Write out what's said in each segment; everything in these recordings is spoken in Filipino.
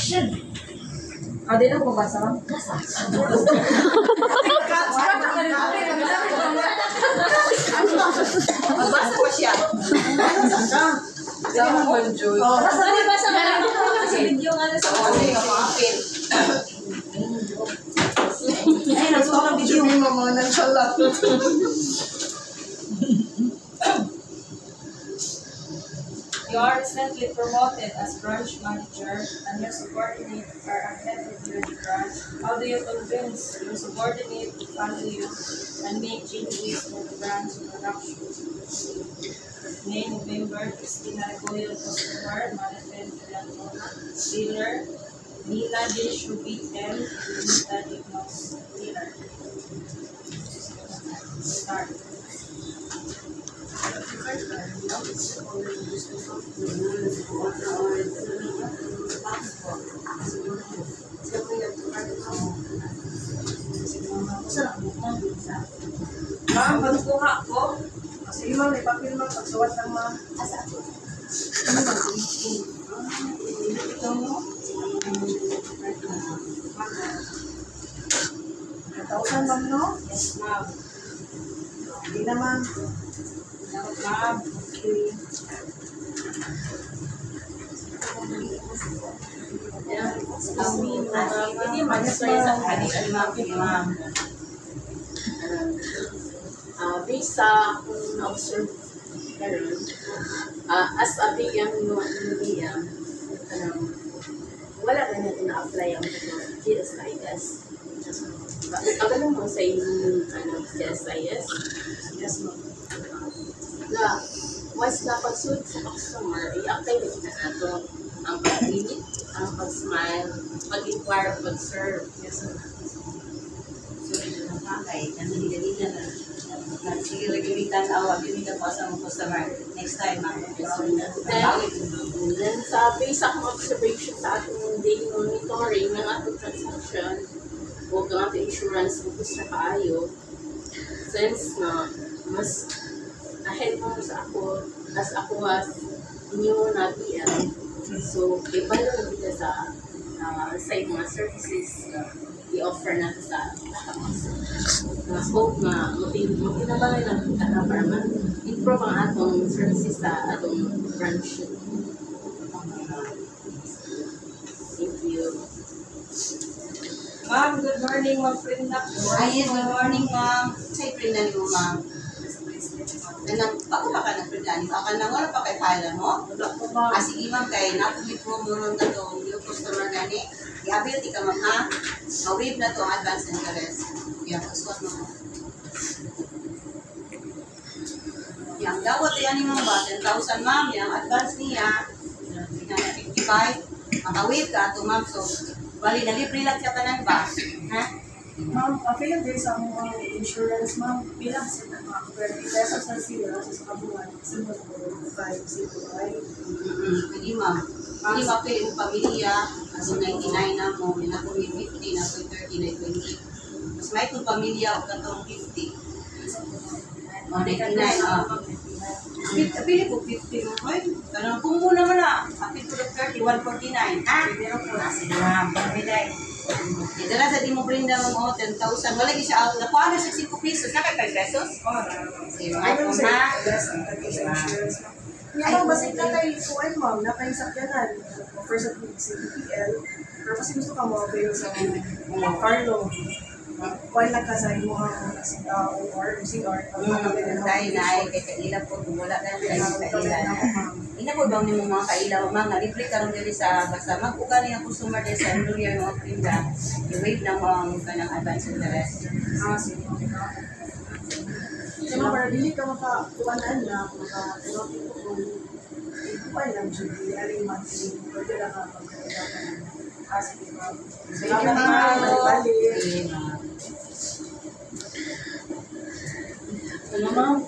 Di na ko basa lang. Magbasa pa siya. Basa ka lang. Kasi video nga na sa Ay, nagsuka ng video mo mga nansyalat. You are recently promoted as branch manager and your subordinate are ahead of your branch. How do you convince your subordinate to follow you and make changes in the branch production? May November, Christina Goyo, customer, management, dealer, Nila Deshubi M, Nila Dignos, dealer. Start. Ma'am, pagkuha ko. Sige ma'am, may papel ma'am. Pagsuwat lang ma'am. Ito mo. 1,000 ma'am, no? Yes, ma'am. Hindi na ma'am. Ma'am. Okay. Hindi mag-explain sa ma'am. Based sa kung na-observe karon, as a bigyan wala na natin na-apply ang GSIS. Agalan mo sa inyong GSIS? Yes ma'am. Na once na pag-suit sa customer, i-apply na kita nato ang pag-limit, ang pag-smile, pag-inquire, pag-serve. Yes ma'am. So, ito ng pakay, nandang-dali na. Sige, regulitan awag, yun yung po sa mga customer. Next time, ma'am. Then sa base akong observation sa ating daily monitoring ng ating transaction o ng ating insurance focus na kaayo, since na mas ahead mo sa ako as new na PM. So, ibalo na kita sa mga services i-offer natin sa hope na matinabangan lang kita na para ma-improve ang atong services sa atong branch. Thank you. Ma'am, good morning, Ma'am Frida. Ay, yes, good morning, ma'am. Say, prindan mo, ma'am. Ako pa ka ng prindan mo. Ako na wala pa kay pala mo. Sige, ma'am, kay napumit mo muna na itong new customer gani. I-ability ka, ma'am, ha? Ma-wave na ito ang advance interest. Yan, pagsuot mo. Yan, dawat yan yung mga ba? 10,000, ma'am. Yan, advance niya. 55. Maka-wave ka ito, ma'am. So, bali, nalibre lang siya tanan ba? Ha? Ma'am, avail din sa mga insurance, ma'am. Bilang sila mga 20 pesos na sila sa kabuhan. Simple po, 5, 0, 5. Hindi, ma'am. Hindi mapili yung pamilya. Kasi 99 na mo. Yan ako may 50 na ako 30 na 20. Mas may itong pamilya o katong 50. O, 99. Pili ko 50 mo. Ay, ganun. Kung muna mo na. Apil ko ng 30, 149. Ha? Sige, ma'am. Pamilay. Dala sa di mo prinda mo 10,000. Wala siya out. Nakuha na sa 5 pesos. Naka 5 pesos? Sige, mga ito na. Yung basig na tayo isuan, ma'am, na kayo sakyanan. Offer sa CPL. Pero kasi gusto ka mo avail sa Carlo. Kuhan lang ka sa imuhang or CR. Tayo na ay kay kaila po. Wala na tayo kaila. Ina po bang yung mga kailaw, mga libre karon diri sa basta mag-uga niya customer diri sa New Year mga prinda. I-wave na mo ang kanang advance interest. Sige. Kaya mga para dili ka makakuhanan na maka-erotic ko kung ikuhan lang Judy, aling monthly, pwede lang ka magkakalaman. Sige ba? Thank you, ma'am. Balik-balik. Ano, ma'am?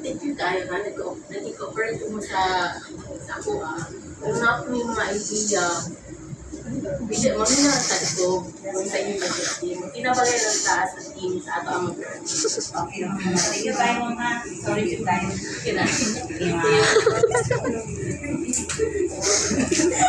Thank you tayo na nag-cooperate mo sa ako. Kung na po yung mga idea, bisa mo na sa ito kung sa inyong budget team. Kinabagay lang taas sa team sa ato ang mag-earn. Okay. Thank you tayo, mga. Sorry tayo. Thank you.